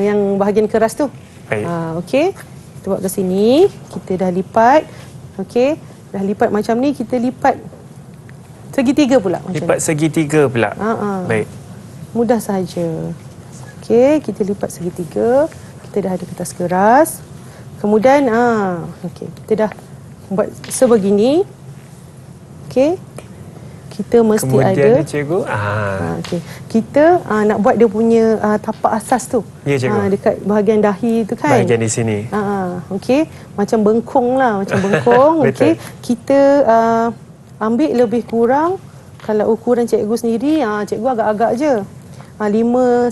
yang bahagian keras tu. Baik. Okey. Kita buat ke sini, kita dah lipat. Okey, dah lipat macam ni, kita lipat segitiga pula macam Lipat segitiga pula. Baik. mudah sahaja. Okey, kita lipat segitiga. Kita dah ada kertas keras. Kemudian okey, kita dah buat sebegini. Okey. kita mesti Kemudian ada. ni cikgu. Okey. Kita nak buat dia punya tapak asas tu. Ya, cikgu. Dekat bahagian dahi tu kan. Bahagian di sini. Okey. Macam bengkong lah, macam bengkong. Okey. Kita ambil lebih kurang, kalau ukuran cikgu sendiri, cikgu agak-agak je. 5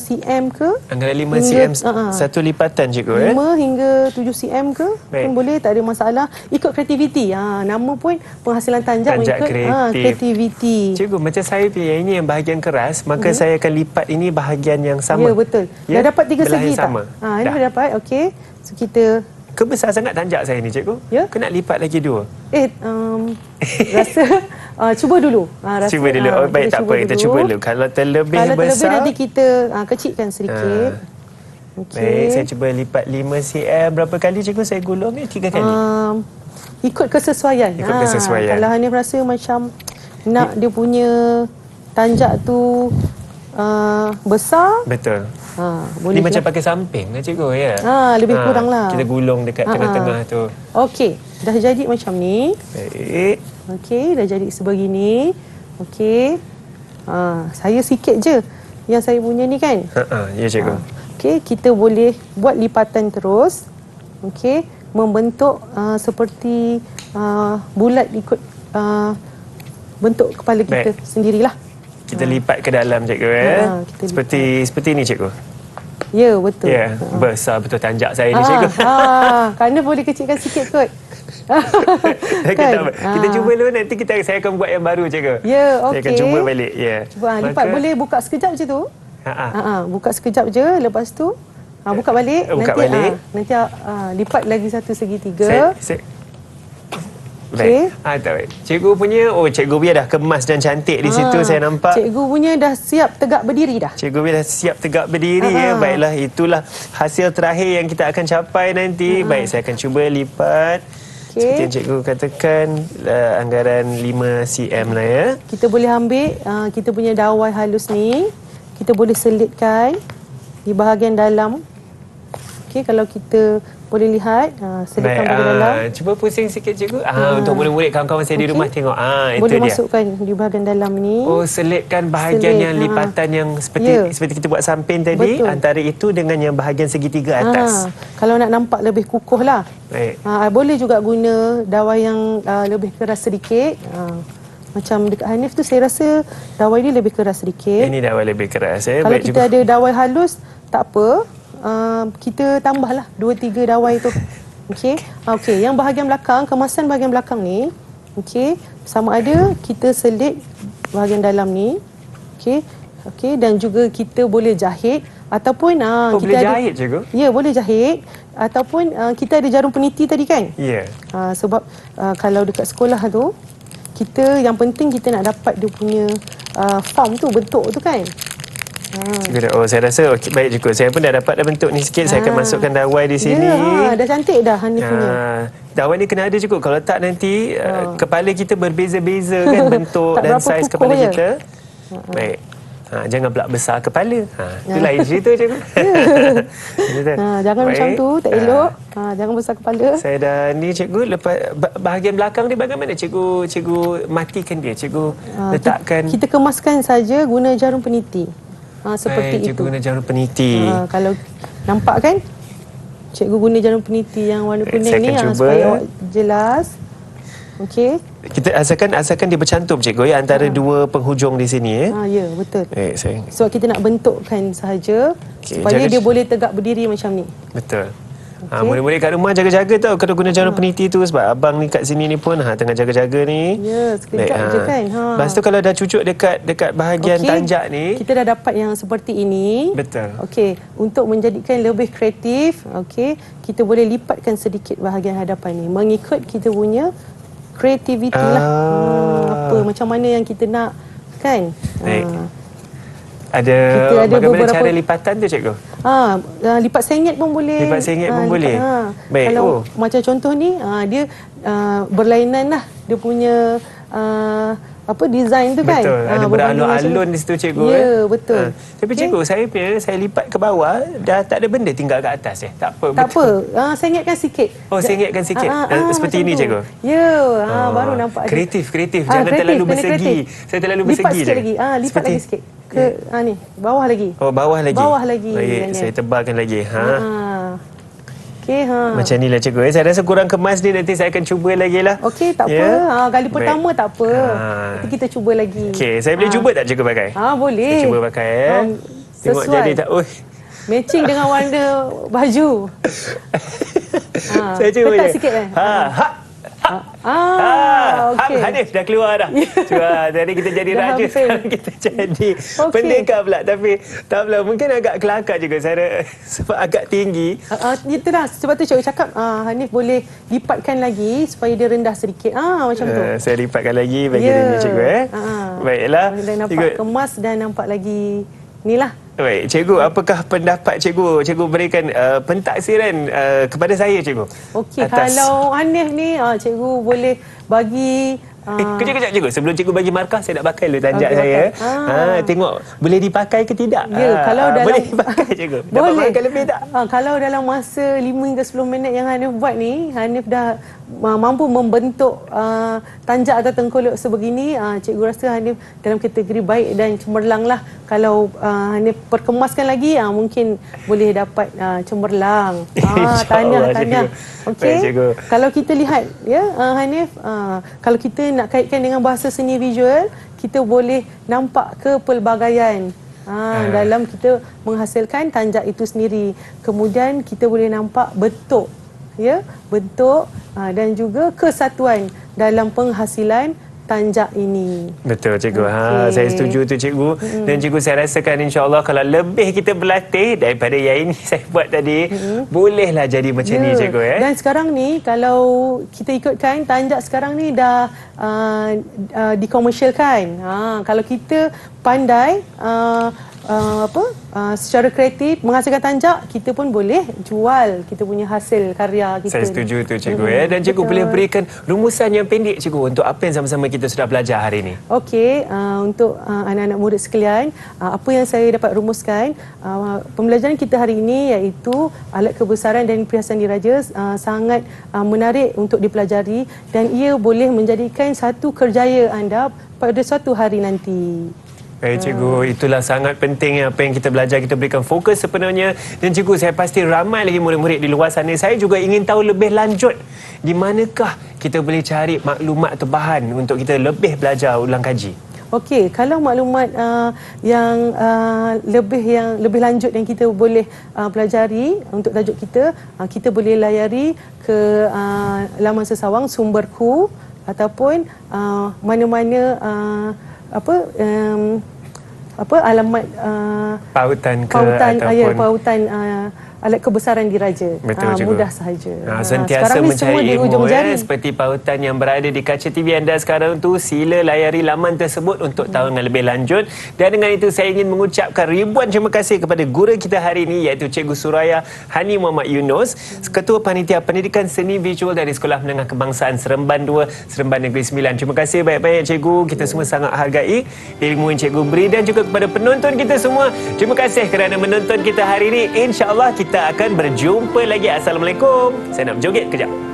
cm ke? Antara 5 cm satu lipatan cikgu 5 hingga 7 cm ke? Baik. Pun boleh, tak ada masalah. Ikut kreativiti. Nama pun penghasilan tanjak Tanjak ikut kreatif. kreativiti. Cikgu, macam saya punya ini yang bahagian keras, maka saya akan lipat ini bahagian yang sama. Ya, betul. Ya? Dah dapat 3 Belah segi yang tak? sama. Ini Dah. dah dapat. Okey. So kita Kebesar sangat tanjak saya ni cikgu. Ya? Kena lipat lagi 2. rasa cuba dulu. Cuba dulu. Baik, tak apa. Kita cuba dulu. Kalau terlebih besar. nanti kita kecilkan sedikit. Okey. Baik, saya cuba lipat 5 cm. Berapa kali cikgu saya gulung ni? 3 kali. Ikut kesesuaian. Ikut kesesuaian. Kalau Hanif rasa macam nak dia punya tanjak tu besar, Betul. boleh Ni macam lah. pakai samping lah cikgu ya. Lebih kurang lah. Kita gulung dekat tengah-tengah tu. Okey, dah jadi macam ni. Baik. Okey, dah jadi sebegini. Okey. Saya sikit je yang saya punya ni kan. Ya cikgu. Okey, kita boleh buat lipatan terus. Okey, membentuk seperti bulat ikut bentuk kepala kita sendirilah. Kita lipat ke dalam cikgu seperti ni cikgu. Ya, betul. Ya, besar betul tanjak saya ni cikgu. Kerana boleh kecilkan sikit kot. Kita cuba dulu, nanti saya akan buat yang baru cikgu. Ya, okey. Saya akan cuba balik. Ya. Cuba lipat, boleh buka sekejap je tu. Buka sekejap je, lepas tu buka balik. Buka nanti, balik. Nanti lipat lagi satu segitiga. Baik. Tak baik. Cikgu punya, cikgu punya dah kemas dan cantik di situ saya nampak. Cikgu punya dah siap tegak berdiri dah. Cikgu punya dah siap tegak berdiri ya. Baiklah, itulah hasil terakhir yang kita akan capai nanti. Baik, saya akan cuba lipat. Seperti yang cikgu katakan, anggaran 5 cm lah ya. Kita boleh ambil kita punya dawai halus ni. Kita boleh selitkan di bahagian dalam. Okey, kalau kita boleh lihat, selitkan bahagian dalam. Cuba pusing sikit cikgu. Untuk murid-murid kawan-kawan saya di rumah tengok. Itu boleh dia. masukkan di bahagian dalam ni. Selitkan bahagian yang lipatan yang seperti kita buat samping tadi. Betul. Antara itu dengan yang bahagian segitiga atas. Kalau nak nampak lebih kukuh lah. Baik. Boleh juga guna dawai yang lebih keras sedikit. Macam dekat Hanif tu saya rasa dawai ni lebih keras sedikit. Ini dawai lebih keras. Kalau baik, kita ada dawai halus, tak apa. Kita tambahlah 2-3 dawai tu. Okey. Okey, yang bahagian belakang, kemasan bahagian belakang ni, okey, sama ada kita selit bahagian dalam ni. Okey. Okey, dan juga kita boleh jahit ataupun kita boleh jahit cikgu? Ya, boleh jahit ataupun kita ada jarum peniti tadi kan? Ya. Sebab kalau dekat sekolah tu, kita yang penting kita nak dapat dia punya form tu, bentuk tu kan. Saya rasa baik cikgu. Saya pun dah dapat bentuk ni sikit. Saya akan masukkan dawai di sini. Dah cantik dah Hanif punya. Dawai ni kena ada cikgu. Kalau tak nanti kepala kita berbeza-beza kan bentuk Tak dan berapa saiz kukuh kepala je. kita. Baik. Jangan pula besar kepala. Itu lain cerita cikgu. Jangan macam tu, tak elok. Jangan besar kepala. Saya dah ni cikgu, lepas bahagian belakang dia bagaimana cikgu matikan dia, cikgu letakkan. Kita kemaskan saja guna jarum peniti. Seperti cikgu itu. guna jarum peniti. Kalau nampak kan? Cikgu guna jarum peniti yang warna kuning saya ni akan cuba. supaya awak jelas. Okey. Kita asalkan dia bercantum cikgu ya, antara dua penghujung di sini ya. Ya, betul. Saya. Sebab kita nak bentukkan sahaja supaya dia boleh tegak berdiri macam ni. Betul. Murid-murid kat rumah jaga-jaga tau kalau guna jarum peniti tu, sebab abang ni kat sini ni pun tengah jaga-jaga ni. Ya, sekejap je kan. Lepas tu kalau dah cucuk dekat bahagian tanjak ni. Kita dah dapat yang seperti ini. Betul. Okey, untuk menjadikan lebih kreatif, okey, kita boleh lipatkan sedikit bahagian hadapan ni mengikut kita punya kreativiti lah. Apa macam mana yang kita nak kan? Ada bagaimana cara lipatan tu cikgu? Lipat sengit pun boleh. Lipat sengit pun boleh. Baik. Kalau macam contoh ni, dia berlainan lah dia punya design tu kan. Betul, ada beralun-alun di situ cikgu. Ya, betul. Tapi cikgu, saya lipat ke bawah, dah tak ada benda tinggal kat atas. Tak apa. Tak apa, saya ingatkan sikit. Oh, saya ingatkan sikit. Seperti ini macam tu. cikgu. Ya, baru nampak ada. Kreatif. Jangan terlalu bersegi. Saya terlalu bersegi. Lipat sikit lagi. Lipat lagi sikit. Ke ni, bawah lagi. Oh, bawah lagi. Bawah lagi. Baik, saya tebalkan lagi. Okey, Macam inilah cikgu. Saya rasa kurang kemas ni, nanti saya akan cuba lagi lah. Okey, tak apa. Kali pertama tak apa. Nanti kita cuba lagi. Okey, saya boleh cuba tak cikgu pakai? Boleh. Saya cuba pakai Tengok sesuai. jadi tak. Matching dengan warna baju. Saya cuba ketat je. sikit kan? Okey. Hanif dah keluar dah. Cuba tadi kita jadi Dah raja, hampir. sekarang kita jadi pendekar pula. Tapi tak apalah, mungkin agak kelakar juga saya sebab agak tinggi. Itu dah. Sebab tu cikgu cakap Hanif boleh lipatkan lagi supaya dia rendah sedikit. Macam tu. Saya lipatkan lagi bagi ini cikgu. Baiklah. Dah nampak kemas dan nampak lagi inilah. Baik, cikgu, apakah pendapat cikgu? Cikgu berikan pentaksiran kepada saya, cikgu. Okey, kalau Hanif ni, cikgu boleh bagi... Kejap cikgu. Sebelum cikgu bagi markah, saya nak pakai dulu tanjak Okey, saya. pakai. Tengok boleh dipakai ke tidak? Ya, kalau dalam... Boleh dipakai, cikgu? Dapat Boleh. markah lebih tak? Kalau dalam masa 5 hingga 10 minit yang Hanif buat ni, Hanif dah mampu membentuk tanjak atau tengkolok sebegini, cikgu rasa Hanif dalam kategori baik dan cemerlang lah. Kalau Hanif perkemaskan lagi, mungkin boleh dapat cemerlang. Tahniah. Okey. Kalau kita lihat, ya Hanif, kalau kita nak kaitkan dengan bahasa seni visual, kita boleh nampak kepelbagaian dalam kita menghasilkan tanjak itu sendiri. Kemudian kita boleh nampak bentuk, dan juga kesatuan dalam penghasilan tanjak ini. Betul cikgu. Saya setuju tu cikgu. Dan cikgu, saya rasakan insya-Allah kalau lebih kita berlatih daripada yang ini saya buat tadi, bolehlah jadi macam ni cikgu. Dan sekarang ni kalau kita ikutkan tanjak sekarang ni dah dikomersialkan. Kalau kita pandai secara kreatif menghasilkan tanjak, kita pun boleh jual kita punya hasil karya kita. Saya setuju tu cikgu. Dan cikgu boleh berikan rumusan yang pendek cikgu untuk apa yang sama-sama kita sudah belajar hari ini. Okey, untuk anak-anak murid sekalian, apa yang saya dapat rumuskan, pembelajaran kita hari ini iaitu alat kebesaran dan perhiasan diraja sangat menarik untuk dipelajari dan ia boleh menjadikan satu kerjaya anda pada suatu hari nanti. Baik cikgu, itulah sangat penting apa yang kita belajar, kita berikan fokus sepenuhnya. Dan cikgu, saya pasti ramai lagi murid-murid di luar sana. Saya juga ingin tahu lebih lanjut di manakah kita boleh cari maklumat atau bahan untuk kita lebih belajar ulang kaji. Okey, kalau maklumat yang lebih lanjut yang kita boleh pelajari untuk tajuk kita, kita boleh layari ke laman sesawang Sumberku ataupun mana-mana alamat pautan alat kebesaran diraja. Betul, cikgu. Mudah sahaja. Sentiasa mencari ilmu seperti jari. pautan yang berada di kaca TV anda sekarang tu. Sila layari laman tersebut untuk tahu dengan lebih lanjut. Dan dengan itu saya ingin mengucapkan ribuan terima kasih kepada guru kita hari ini, iaitu Cikgu Suraya Hani Muhammad Yunus, Ketua Panitia Pendidikan Seni Visual dari Sekolah Menengah Kebangsaan Seremban 2, Seremban Negeri Sembilan. Terima kasih banyak-banyak cikgu. Kita semua sangat hargai ilmu yang cikgu beri. Dan juga kepada penonton kita semua, terima kasih kerana menonton kita hari ini. InsyaAllah kita akan berjumpa lagi. Assalamualaikum. Saya nak berjoget kejap.